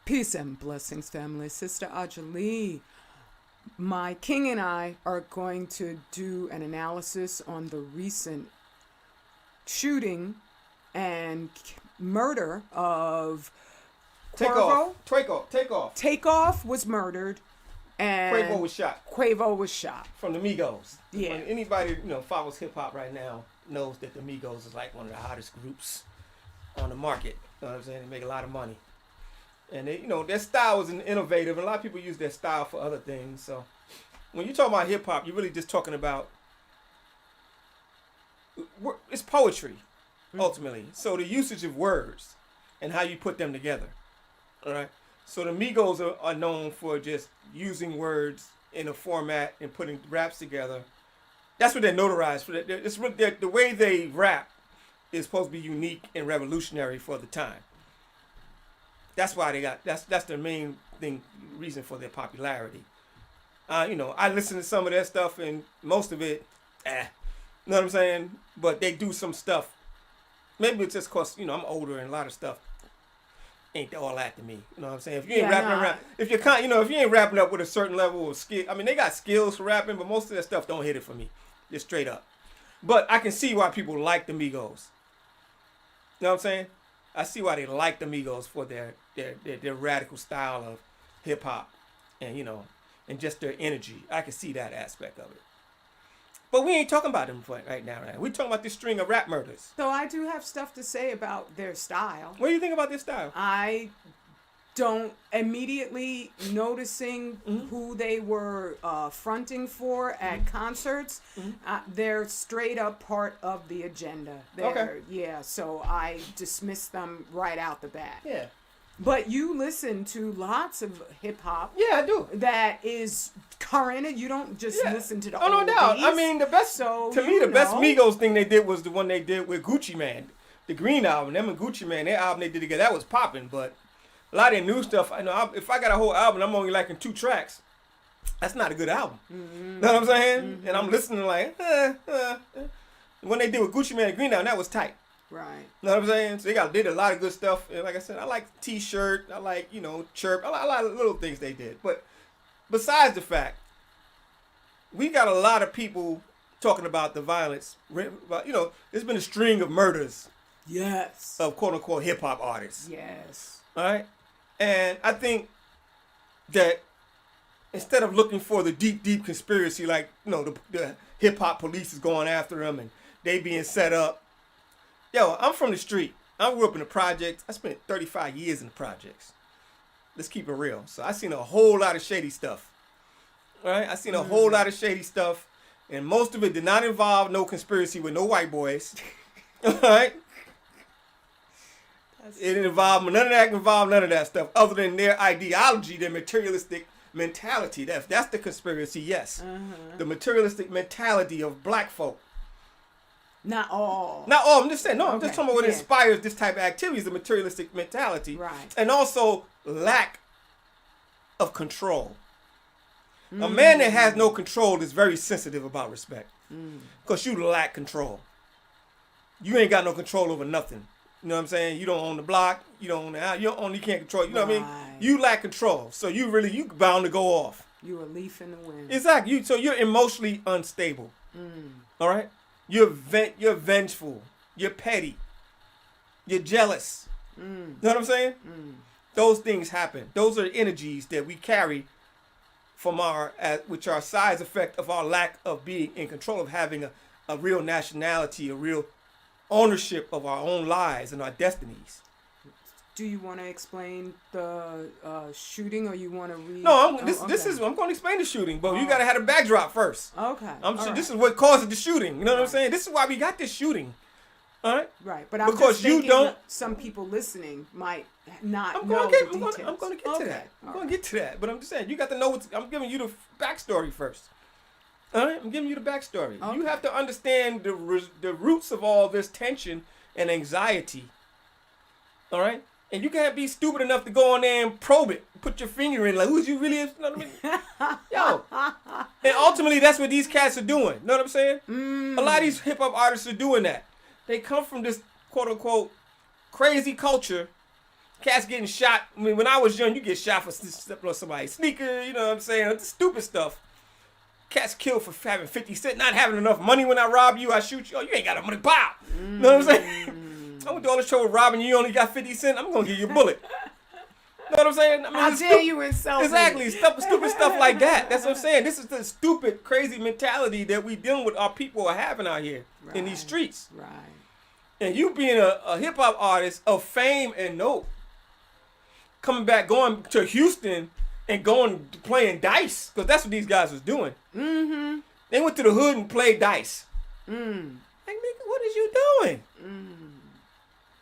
Peace and blessings, family. Sister Ajali, my king and I are going to do an analysis on the recent shooting and murder of Cuervo. Takeoff was murdered, and Quavo was shot. From the Migos. Yeah. When anybody follows hip hop right now knows that the Migos is like one of the hottest groups on the market. You know what I'm saying? They make a lot of money. And they, their style is innovative, and a lot of people use their style for other things. So when you talk about hip hop, you're really just talking about it's poetry, ultimately. So the usage of words and how you put them together. All right. So the Migos are known for just using words in a format and putting raps together. That's what they're notarized for. The way they rap is supposed to be unique and revolutionary for the time. That's why they got that's the main reason for their popularity. I listen to some of their stuff and most of it, you know what I'm saying? But they do some stuff. Maybe it's just cause I'm older and a lot of stuff ain't all that to me. You know what I'm saying? If you ain't if you ain't rapping up with a certain level of skill, I mean they got skills for rapping, but most of that stuff don't hit it for me. Just straight up. But I can see why people like the Migos. You know what I'm saying? I see why they like the Migos for their radical style of hip hop and and just their energy. I can see that aspect of it. But we ain't talking about them right now. We're talking about this string of rap murders. So I do have stuff to say about their style. What do you think about their style? I don't immediately noticing who they were fronting for at concerts. They're straight up part of the agenda. Yeah, so I dismiss them right out the bat. Yeah. But you listen to lots of hip hop. Yeah, I do. That is current, and you don't just listen to the no doubt. I mean, the best best Migos thing they did was the one they did with Gucci Mane, the Green album. Them and Gucci Mane, their album they did together, that was popping. But a lot of their new stuff, if I got a whole album, I'm only liking 2 tracks. That's not a good album. Know what I'm saying? And I'm listening like, when they did with Gucci Mane and Green album, that was tight. Right. Know what I'm saying? So they did a lot of good stuff. And like I said, I like T-Shirt. I like, Chirp. I like a lot of little things they did. But besides the fact, we got a lot of people talking about the violence. There's been a string of murders. Yes. Of quote-unquote hip-hop artists. Yes. All right? And I think that instead of looking for the deep conspiracy, like, the hip-hop police is going after them and they being set up. Yo, I'm from the street. I grew up in the projects. I spent 35 years in the projects. Let's keep it real. So I seen a whole lot of shady stuff. All right? I seen a whole lot of shady stuff. And most of it did not involve no conspiracy with no white boys. All right? It didn't involve none of that stuff other than their ideology, their materialistic mentality. That's the conspiracy, yes. The materialistic mentality of black folk. Not all. I'm just saying. No, I'm just talking about what inspires this type of activities, the materialistic mentality. Right. And also lack of control. A man that has no control is very sensitive about respect. Because you lack control. You ain't got no control over nothing. You know what I'm saying? You don't own the block. You don't own the house. You can't control. You know what I mean? You lack control. So you bound to go off. You a leaf in the wind. Exactly. So you're emotionally unstable. All right? You're vengeful. You're petty. You're jealous. You know what I'm saying? Those things happen. Those are energies that we carry from which are a size effect of our lack of being in control, of having a real nationality, a real ownership of our own lives and our destinies. Do you want to explain the shooting, or you want to read? No, I'm going to explain the shooting, but you got to have a backdrop first. Okay. This is what caused the shooting. You know what I'm saying? This is why we got this shooting. All right. Right, but I'm just thinking some people listening might not know the details. I'm going to get to that. I'm going to get to that, but I'm just saying you got to know I'm giving you the backstory first. All right, I'm giving you the backstory. Okay. You have to understand the roots of all this tension and anxiety. All right. And you can't be stupid enough to go on there and probe it. Put your finger in, like, who's you really? You know what I mean? Yo. And ultimately, that's what these cats are doing. You know what I'm saying? A lot of these hip-hop artists are doing that. They come from this, quote-unquote, crazy culture Cats getting shot. I mean, when I was young, you get shot for stepping on somebody's sneaker. You know what I'm saying? It's stupid stuff. Cats killed for having 50 cents, not having enough money. When I rob you, I shoot you. Oh, you ain't got enough money. Pow. You know what I'm saying? I went through all this trouble robbing you. You only got 50 cents. I'm gonna give you a bullet. You know what I'm saying? I mean, How dare you insult me? Exactly. Stupid stuff like that. That's what I'm saying. This is the stupid, crazy mentality that we dealing with. Our people are having out here in these streets. Right. And you being a hip hop artist of fame and note, coming back, going to Houston and going to playing dice, because that's what these guys was doing. Mm-hmm. They went to the hood and played dice. Like, nigga, what is you doing?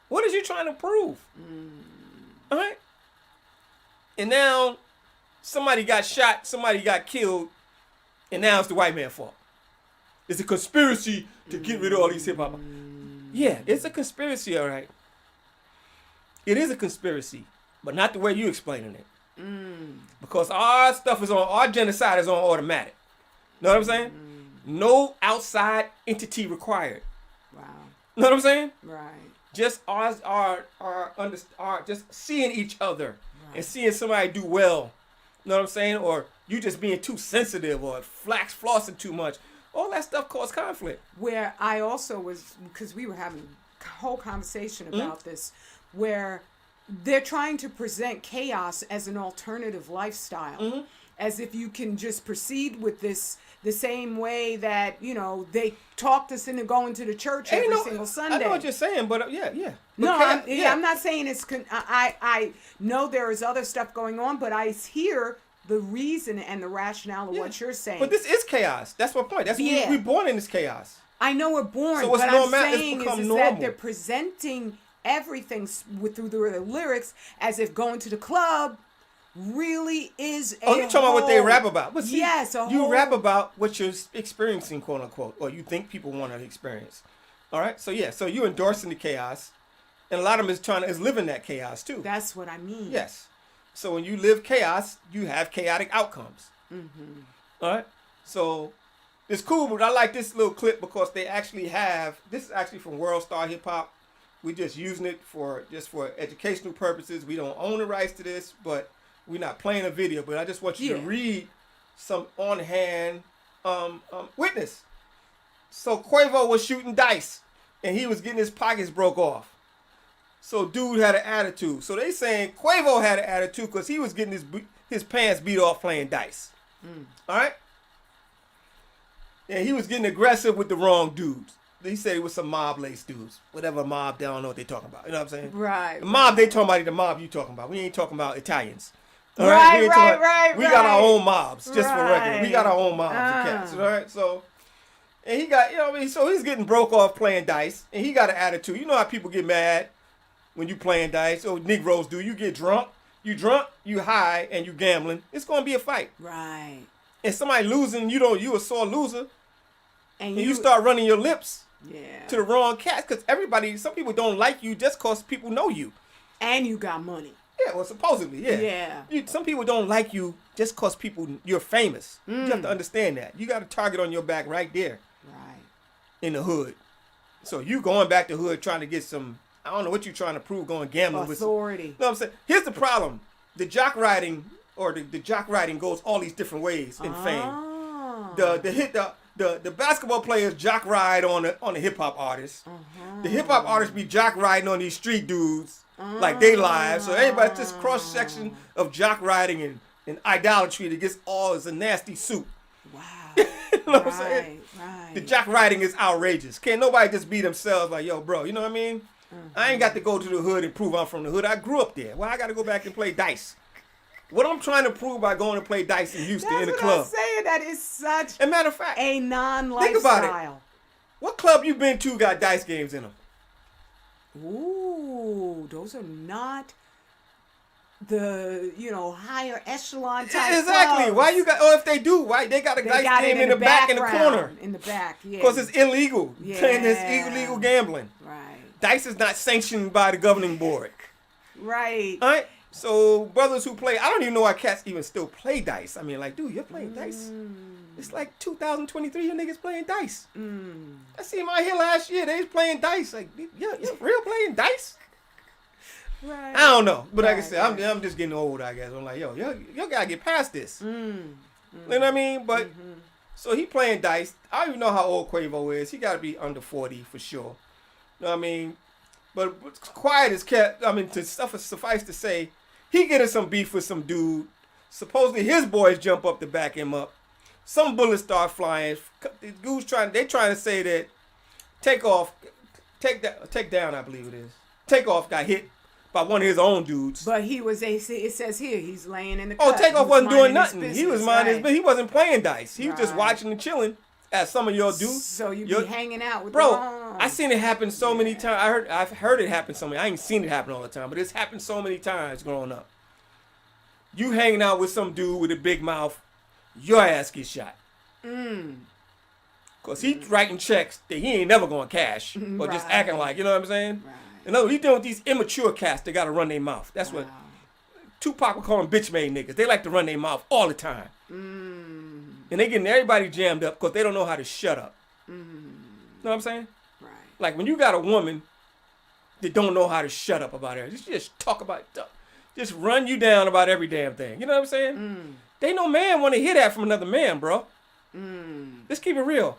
What is you trying to prove? All right. And now somebody got shot, somebody got killed, and now it's the white man's fault. It's a conspiracy to get rid of all these hip hop. Yeah, it's a conspiracy, all right. It is a conspiracy, but not the way you explaining it. Because our stuff is on, our genocide is on automatic. Know what I'm saying? No outside entity required. Wow. Know what I'm saying? Right. Just ours are just seeing each other and seeing somebody do well. Know what I'm saying? Or you just being too sensitive or flossing too much. All that stuff causes conflict. Where I also was, because we were having a whole conversation about this, where they're trying to present chaos as an alternative lifestyle. As if you can just proceed with this the same way that, you know, they talked us into going to the church every single Sunday. I know what you're saying, but yeah. No, I'm not saying it's... I know there is other stuff going on, but I hear the reason and the rationale of what you're saying. But this is chaos. That's my point. That's we're born in this chaos. I know we're born, so but I'm saying is that they're presenting everything through the lyrics as if going to the club really is a you're talking about what they rap about. But see, yes, you rap about what you're experiencing, quote unquote, or you think people want to experience. All right? So yeah, so you're endorsing the chaos, and a lot of them is living that chaos too. That's what I mean. Yes. So when you live chaos, you have chaotic outcomes. All right? So it's cool, but I like this little clip because they actually have, this is actually from World Star Hip Hop. We're just using it for educational purposes. We don't own the rights to this, but we're not playing a video. But I just want you to read some on-hand witness. So Quavo was shooting dice, and he was getting his pockets broke off. So dude had an attitude. So they saying Quavo had an attitude because he was getting his pants beat off playing dice. All right? And he was getting aggressive with the wrong dudes. He said it was some mob lace dudes. Whatever mob, they don't know what they talking about. You know what I'm saying? Right. The mob they talking about, the mob you talking about. We ain't talking about Italians. All right? We got our own mobs, just for record. We got our own mobs and cats. All right? So, and he got, you know what I mean? So he's getting broke off playing dice, and he got an attitude. You know how people get mad when you playing dice, or Negroes do. You get drunk, you high, and you gambling. It's going to be a fight. Right. And somebody losing, you a sore loser, and you start running your lips to the wrong cats, because some people don't like you just because people know you. And you got money. Yeah, well, supposedly, yeah. Some people don't like you just because you're famous. You have to understand that. You got a target on your back right there. Right. In the hood. So you going back to hood trying to get some, I don't know what you're trying to prove, going gambling with authority. You know what I'm saying? Here's the problem. The jock riding, or the jock riding goes all these different ways in fame. The basketball players jock ride on the hip hop artists. The hip hop artists be jock riding on these street dudes like they live. So everybody's just cross section of jock riding and idolatry that gets all as a nasty soup. Wow. You know what I'm saying? Right. The jock riding is outrageous. Can't nobody just be themselves like, yo, bro, you know what I mean? I ain't got to go to the hood and prove I'm from the hood. I grew up there. Well, I got to go back and play dice. What I'm trying to prove by going to play dice in Houston in a club. That's what I'm saying. That is such a matter of fact, a non-lifestyle. Think about it. What club you been to got dice games in them? Ooh, those are not the, higher echelon type Exactly. clubs. Why you got, or if they do, why they got a dice game in the back in the corner. In the back, yeah. Because it's illegal. Yeah. It's illegal gambling. Right. Dice is not sanctioned by the governing board. Right. All right? So brothers who play, I don't even know why cats even still play dice. I mean, like, dude, you're playing dice. It's like 2023, you niggas playing dice. I seen them out here last year. They was playing dice. Like, you're real playing dice? Right. I don't know, but like I Right, said, right. I'm just getting old. I guess I'm like, yo, you gotta get past this. Mm. You know what I mean? But so he playing dice. I don't even know how old Quavo is. He got to be under 40 for sure. You know what I mean? But quiet is kept. I mean, to suffice to say, he getting some beef with some dude. Supposedly his boys jump up to back him up. Some bullets start flying. The dude's trying to say that take down, I believe it is. Takeoff got hit by one of his own dudes. But he was it says here he's laying in the Oh, cut. Takeoff wasn't doing nothing. Business, He was minding his business. He wasn't playing dice. He was just Right. watching and chilling, as some of y'all do. So you be hanging out with bro. the moms. I seen it happen so many times. I've heard it happen so many. I ain't seen it happen all the time, but it's happened so many times growing up. You hanging out with some dude with a big mouth, your ass gets shot. Cause he's writing checks that he ain't never gonna cash, or just Right. acting like, you know what I'm saying? Right. In other words, he dealing with these immature cats that gotta run their mouth. That's what Wow. Tupac would call them bitch made niggas. They like to run their mouth all the time. And they getting everybody jammed up because they don't know how to shut up. Know what I'm saying? Right. Like when you got a woman that don't know how to shut up about her, just talk about, just run you down about every damn thing. You know what I'm saying? They no man want to hear that from another man, bro. Let's keep it real.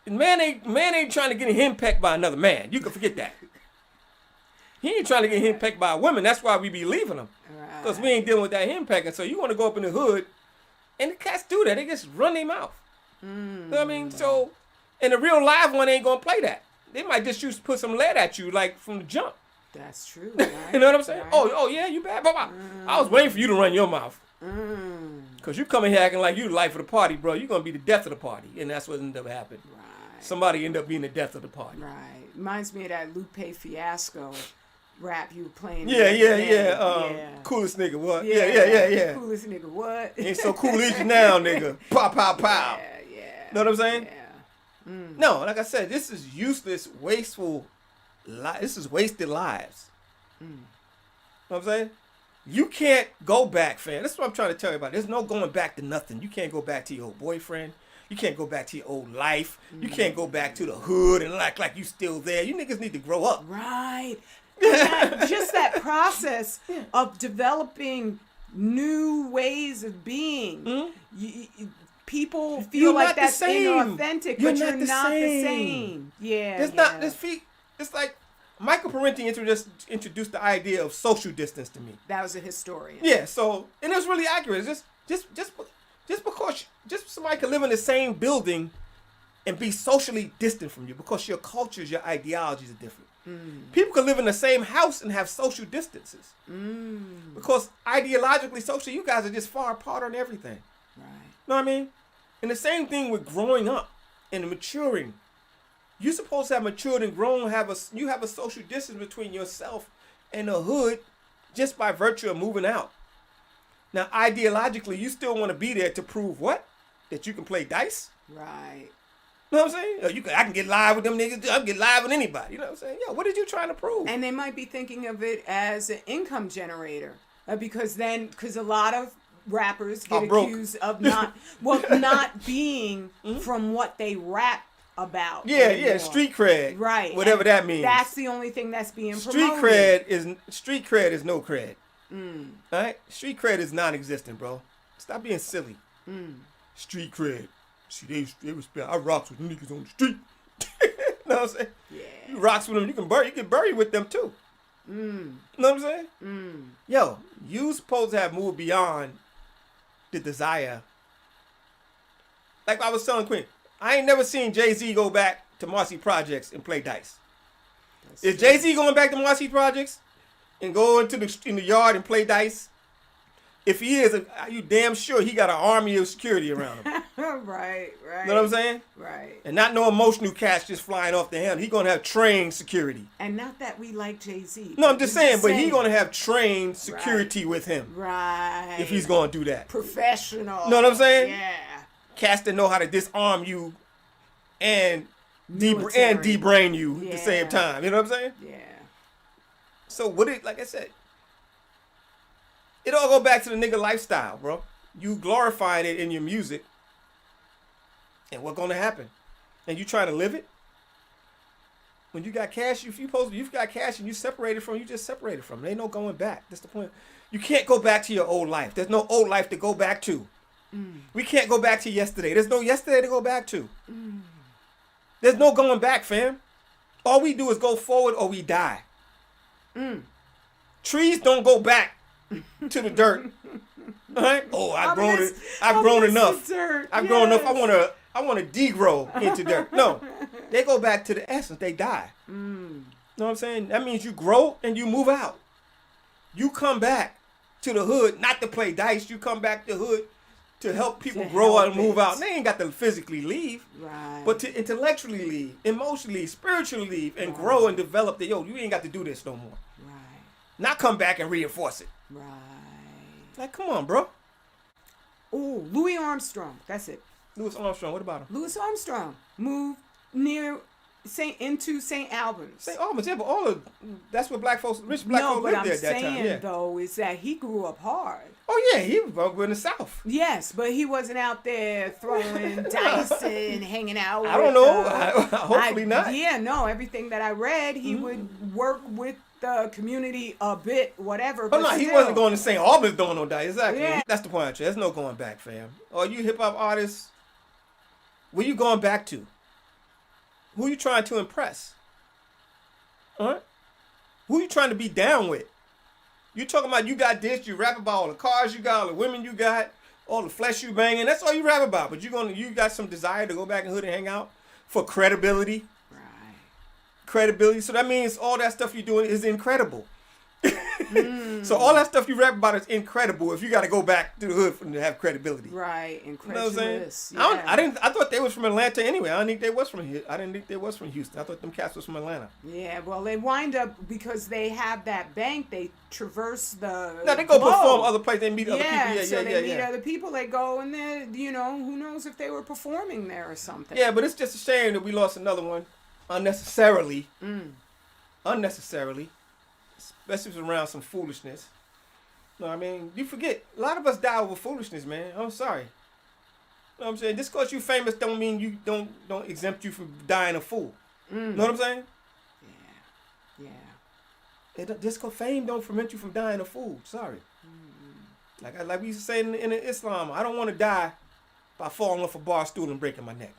Right. Man ain't trying to get henpecked by another man. You can forget that. He ain't trying to get henpecked by a woman. That's why we be leaving him. Right. Because we ain't dealing with that henpecking. So you want to go up in the hood, and the cats do that. They just run their mouth. You know what I mean? So, and the real live one ain't going to play that. They might just put some lead at you, like, from the jump. That's true. Right? You know what I'm saying? Right. Oh, yeah, you bad. I was waiting for you to run your mouth. Because you coming here acting like you the life of the party, bro. You're going to be the death of the party. And that's what ended up happening. Right. Somebody ended up being the death of the party. Right. Reminds me of that Lupe Fiasco rap you were playing. Yeah. Coolest nigga, what? Yeah. Coolest nigga, what? Ain't so cool as you now, nigga. Pow, pow, pow. Yeah. Know what I'm saying? Yeah. No, like I said, this is useless, wasteful. This is wasted lives. Know what I'm saying? You can't go back, fam. That's what I'm trying to tell you about. There's no going back to nothing. You can't go back to your old boyfriend. You can't go back to your old life. You can't go back to the hood and act like you still there. You niggas need to grow up. Right. Just that process of developing new ways of being. People feel You're like not the that's same. inauthentic, You're but you're not the not the same. same. Yeah. It's like Michael Parenti introduced the idea of social distance to me. That was a historian. Yeah, so, and it's really accurate. Just because somebody can live in the same building and be socially distant from you because your cultures, your ideologies are different. People can live in the same house and have social distances. Because ideologically, socially, you guys are just far apart on everything. Right. Know what I mean? And the same thing with growing up and maturing. You're supposed to have matured and grown, you have a social distance between yourself and the hood just by virtue of moving out. Now, ideologically, you still want to be there to prove what? That you can play dice? Right. You know what I'm saying? I can get live with them niggas. I can get live with anybody. You know what I'm saying? Yo, what are you trying to prove? And they might be thinking of it as an income generator. Because a lot of rappers get accused of not being from what they rap about. Yeah, street cred. Right. Whatever that means. That's the only thing that's being Street promoted. cred is no cred. All right? Street cred is non-existent, bro. Stop being silly. Street cred. See, they respect. I rocks with niggas on the street. You know what I'm saying? Yeah. You rocks with them. You can bury with them too. You know what I'm saying? Yo, you supposed to have moved beyond the desire. Like I was telling Queen, I ain't never seen Jay-Z go back to Marcy Projects and play dice. Is Jay-Z going back to Marcy Projects and go into the yard and play dice? If he is, are you damn sure he got an army of security around him? Right. You know what I'm saying? Right. And not no emotional cash just flying off the hand. He gonna have trained security. And not that we like Jay-Z. No, I'm just saying, but he gonna have trained security with him. Right. If he's gonna do that. Professional. Know what I'm saying? Yeah. Cats that know how to disarm you and Military. debrain you at the same time. You know what I'm saying? Yeah. So like I said, it all go back to the nigga lifestyle, bro. You glorifying it in your music. And what's gonna happen? And you trying to live it? When you got cash, if you've got cash and you separated from, you just separated from. There ain't no going back. That's the point. You can't go back to your old life. There's no old life to go back to. We can't go back to yesterday. There's no yesterday to go back to. There's no going back, fam. All we do is go forward or we die. Trees don't go back to the dirt. All right? Oh, I've grown enough. I've grown enough. I want to degrow into dirt. No, they go back to the essence. They die. You know what I'm saying? That means you grow and you move out. You come back to the hood, not to play dice. You come back to the hood to help people grow out and move out. They ain't got to physically leave, Right. but to intellectually leave, emotionally, spiritually leave, and grow and develop the, you ain't got to do this no more. Right. Not come back and reinforce it. Right. Like, come on, bro. Oh, Louis Armstrong. That's it. Louis Armstrong, what about him? Louis Armstrong moved into St. Albans. St. Albans, yeah, but that's what rich black folks lived there at that time. No, but I'm saying, though, is that he grew up hard. Oh, yeah, he was over in the South. Yes, but he wasn't out there throwing dice and hanging out. I don't know. Hopefully not. Yeah, no, everything that I read, he would work with the community a bit, whatever. Oh, no, he wasn't going to St. Albans doing no dice. Exactly. Yeah. That's the point. There's no going back, fam. All you hip-hop artists, where you going back to? Who you trying to impress? Who you trying to be down with? You talking about you got this, you rap about all the cars you got, all the women you got, all the flesh you banging. That's all you rap about. But you got some desire to go back in the hood and hang out for credibility. Right. Credibility. So that means all that stuff you're doing is incredible. So all that stuff you rap about is incredible if you got to go back to the hood for them to have credibility. Right, You know what I'm saying? incredulous. Yeah. I thought they was from Atlanta anyway. I didn't think they was from Houston. I thought them cats was from Atlanta. Yeah, well, they wind up, because they have that bank, they traverse the No, they go globe. perform other places. They meet other people. Yeah, Yeah, so yeah, they yeah, meet yeah. other people. They go and they, who knows if they were performing there or something. Yeah, but it's just a shame that we lost another one unnecessarily. Unnecessarily. Especially around some foolishness. No, I mean, you forget. A lot of us die over foolishness, man. I'm sorry. You know what I'm saying? Just because you famous don't mean you don't exempt you from dying a fool. Know what I'm saying? Yeah. Just because fame don't prevent you from dying a fool. Sorry. Like we used to say in Islam, I don't want to die by falling off a bar stool and breaking my neck.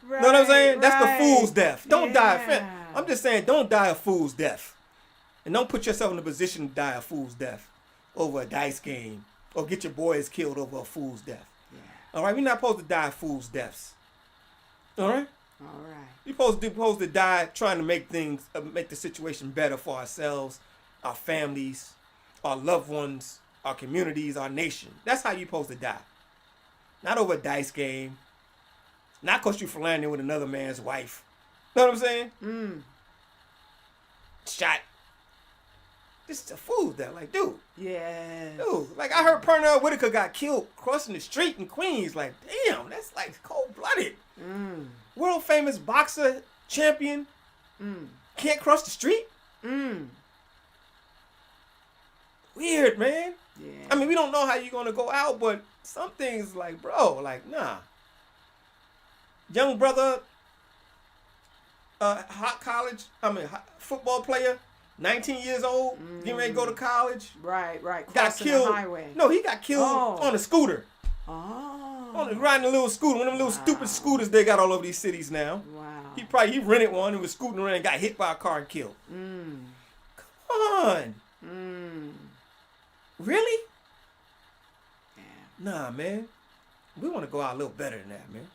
Right, Know what I'm saying? That's the right. fool's death. Don't die. Yeah. I'm just saying, don't die a fool's death. And don't put yourself in a position to die a fool's death over a dice game or get your boys killed over a fool's death. Yeah. All right? We're not supposed to die fool's deaths. All right? All right. We're supposed to die trying to make make the situation better for ourselves, our families, our loved ones, our communities, our nation. That's how you're supposed to die. Not over a dice game. Not because you're philandering with another man's wife. Know what I'm saying? Shot. This is a fool that, like, dude. Yeah. Dude, like, I heard Pernell Whitaker got killed crossing the street in Queens. Like, damn, that's like cold-blooded. World famous boxer, champion, can't cross the street? Weird, man. Yeah. I mean, we don't know how you're going to go out, but some things like, bro, like, nah. Young brother, hot football player, 19 years old, getting ready to go to college. Right. Got Crossing killed. the highway. No, he got killed on a scooter. Oh. Riding a little scooter, one of them little stupid scooters they got all over these cities now. Wow. He rented one and was scooting around and got hit by a car and killed. Come on. Really? Yeah. Nah, man. We want to go out a little better than that, man.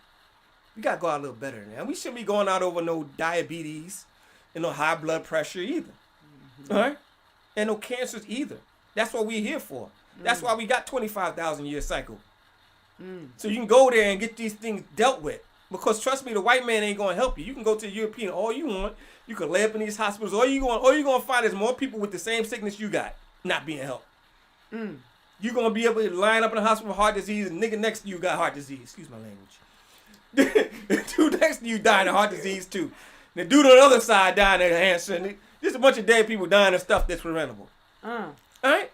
We got to go out a little better than that. We shouldn't be going out over no diabetes and no high blood pressure either. All right? And no cancers either. That's what we're here for. That's why we got 25,000 year cycle. So you can go there and get these things dealt with. Because trust me, the white man ain't going to help you. You can go to the European all you want. You can lay up in these hospitals. All you're going to find is more people with the same sickness you got not being helped. You're going to be able to line up in the hospital with heart disease, and nigga next to you got heart disease. Excuse my language. The dude next to you dying of heart disease too. The dude on the other side dying of cancer. There's a bunch of dead people dying of stuff that's preventable. Alright?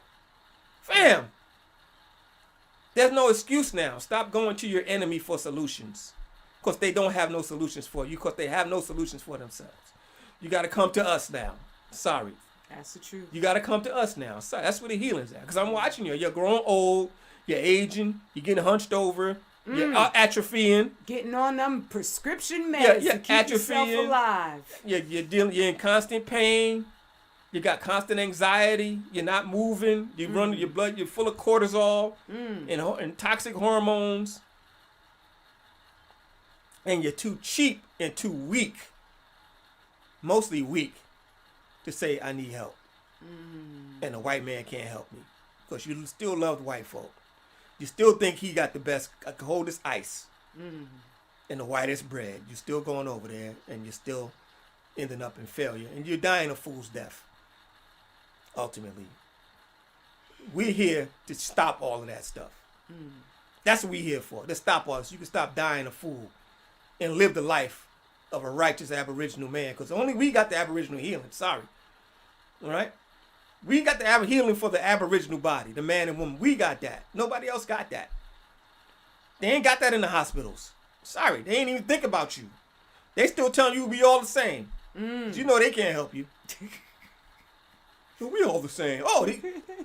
Fam. There's no excuse now. Stop going to your enemy for solutions. Because they don't have no solutions for you. Because they have no solutions for themselves. You got to come to us now. Sorry. That's the truth. You got to come to us now. Sorry. That's where the healing's at. Because I'm watching you. You're growing old. You're aging. You're getting hunched over. You're atrophying. Getting on them prescription meds to keep yourself alive. You're in constant pain. You got constant anxiety. You're not moving. You run your blood. You're full of cortisol and toxic hormones. And you're too cheap and too weak, mostly weak, to say I need help. And a white man can't help me. Because you still love white folk. You still think he got the best, coldest ice and the whitest bread. You're still going over there and you're still ending up in failure. And you're dying a fool's death, ultimately. We're here to stop all of that stuff. That's what we're here for. To stop all this. You can stop dying a fool and live the life of a righteous Aboriginal man. Because only we got the Aboriginal healing. Sorry. All right? We got the healing for the Aboriginal body, the man and woman. We got that. Nobody else got that. They ain't got that in the hospitals. Sorry. They ain't even think about you. They still telling you we all the same. But you know they can't help you. We all the same. Oh, they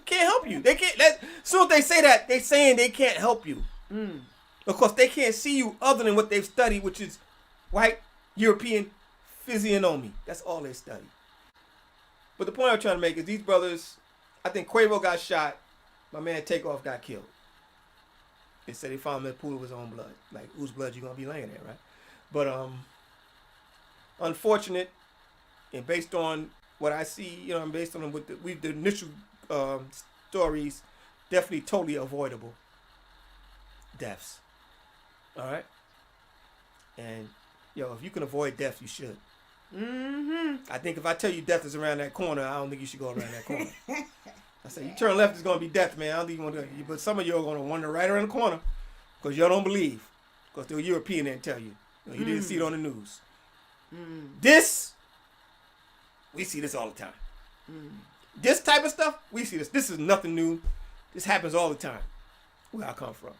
can't help you. They can't. As soon as they say that, they saying they can't help you. Because they can't see you other than what they've studied, which is white, European physiognomy. That's all they study. But the point I'm trying to make is these brothers, I think Quavo got shot. My man Takeoff got killed. They said they found him in a pool of his own blood. Like, whose blood you going to be laying there, right? But unfortunate, and based on what I see, you know, and based on what the initial stories, definitely totally avoidable deaths. All right? And, if you can avoid death, you should. I think if I tell you death is around that corner, I don't think you should go around that corner. I say, you turn left, it's going to be death, man. I don't think you want to. But some of you are going to wander right around the corner because y'all don't believe. Because the European didn't tell you. You didn't see it on the news. This, we see this all the time. This type of stuff, we see this. This is nothing new. This happens all the time where I come from.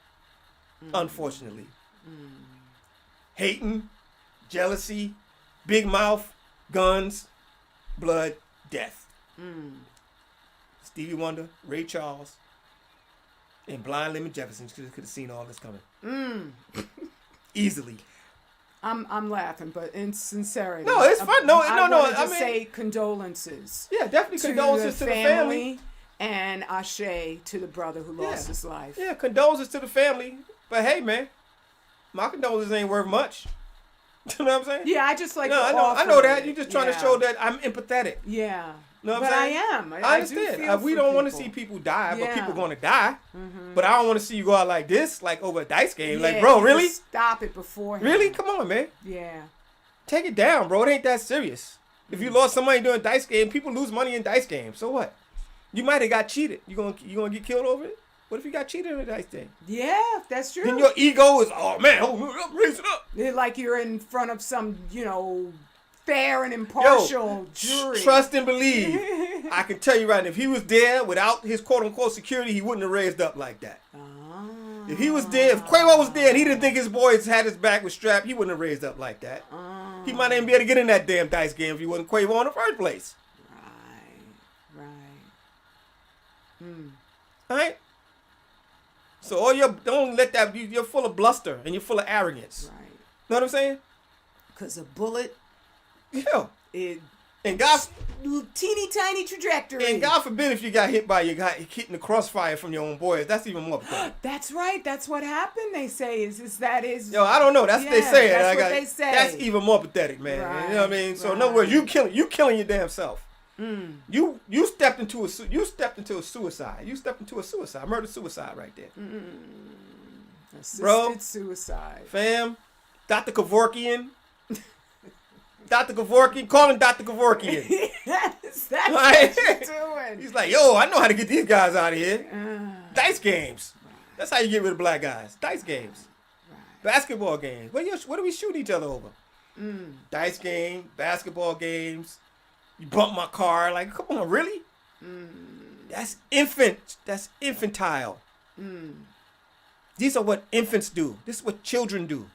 Unfortunately. Hating, jealousy, big mouth, guns, blood, death. Stevie Wonder, Ray Charles, and Blind Lemon Jefferson could have seen all this coming. Easily. I'm laughing, but in sincerity. No, it's fun. No. I mean, say condolences. Yeah, definitely condolences to the family. And ashe to the brother who lost his life. Yeah, condolences to the family. But hey, man, my condolences ain't worth much. You know what I'm saying? Yeah, I just like. No, I know that. You're just trying to show that I'm empathetic. Yeah. You know what I'm saying? I am. I understand. We don't want to see people die, but people going to die. But I don't want to see you go out like this, like over a dice game. Like, bro, really? Stop it beforehand. Really? Come on, man. Yeah. Take it down, bro. It ain't that serious. If you lost somebody doing dice game, people lose money in dice games. So what? You might have got cheated. You gonna get killed over it? What if you got cheated in a dice game? Yeah, that's true. Then your ego is, oh man, raise it up. Like you're in front of some, fair and impartial jury. Trust and believe. I can tell you right now, if he was there without his quote unquote security, he wouldn't have raised up like that. If he was there, if Quavo was there and he didn't think his boys had his back with strap, he wouldn't have raised up like that. He might not even be able to get in that damn dice game if he wasn't Quavo in the first place. Right. Alright? So don't let that be, you're full of bluster and you're full of arrogance. Right. Know what I'm saying? Because a bullet. Yeah. And God, teeny tiny trajectory. And God forbid if you got hit by hitting the crossfire from your own boys. That's even more pathetic. That's right. That's what happened. They say is. Yo, I don't know. That's what they say. That's what they say. That's even more pathetic, man. Right, you know what I mean? So in other words, you killing your damn self. You stepped into a suicide. You stepped into a suicide, murder suicide right there. Assisted suicide. Fam, Dr. Kevorkian. Dr. Kevorkian, calling Dr. Kevorkian. Yes, that's what you're doing. He's like, yo, I know how to get these guys out of here. Dice games. That's how you get rid of black guys. Dice games. Basketball games. What do we shoot each other over? Dice game, basketball games. You bump my car. Like, come on, really? That's infantile. These are what infants do. This is what children do.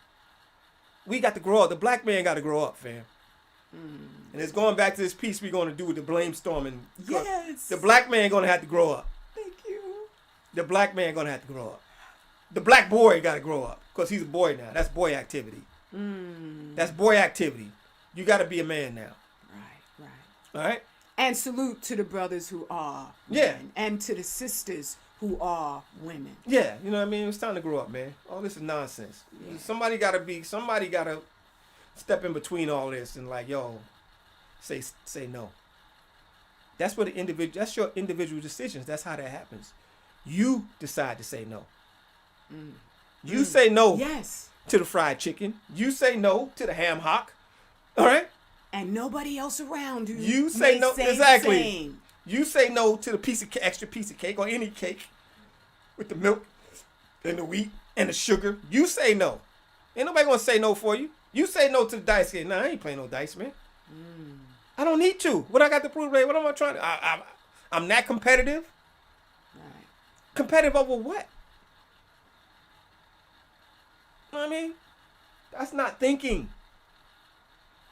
we got to grow up. The black man got to grow up, fam. And it's going back to this piece we're going to do with the blame storming. Yes. The black man going to have to grow up. Thank you. The black man going to have to grow up. The black boy got to grow up because he's a boy now. That's boy activity. That's boy activity. You got to be a man now. Right. All right? And salute to the brothers who are women, and to the sisters who are women. Yeah, you know what I mean? It's time to grow up, man. All this is nonsense. Yeah. Somebody got to step in between all this and like, yo, say no. That's what that's your individual decisions. That's how that happens. You decide to say no. You say no to the fried chicken. You say no to the ham hock. All right? And nobody else around you. You say no. Exactly. The same. You say no to the extra piece of cake or any cake with the milk and the wheat and the sugar. You say no. Ain't nobody gonna say no for you. You say no to the dice game. Nah, I ain't playing no dice, man. I don't need to. What I got to prove, man? What am I trying to? I'm that competitive. Right. Competitive over what? You know what I mean? That's not thinking.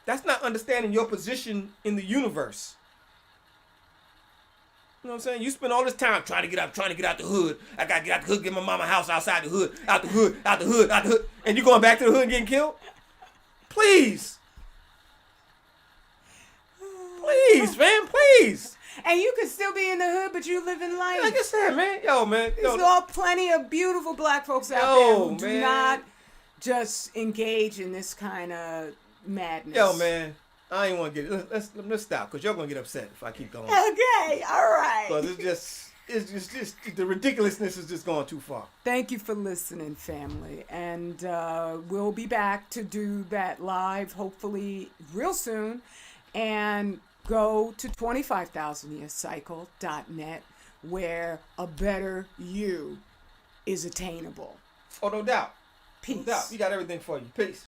That's not understanding your position in the universe. You know what I'm saying? You spend all this time trying to get out the hood. I gotta get out the hood, get my mama house outside the hood, out the hood. And you going back to the hood and getting killed? Please. Please, man, please. And you could still be in the hood, but you live in life. Like I said, man. There's all plenty of beautiful black folks out there who do not just engage in this kind of madness. Yo, man. I ain't want to get it. Let's stop, because you're going to get upset if I keep going. Okay, all right. Because it's just the ridiculousness is just going too far. Thank you for listening, family. And we'll be back to do that live, hopefully real soon. And go to 25000yearcycle.net where a better you is attainable. Oh, no doubt. Peace. No doubt. We got everything for you. Peace.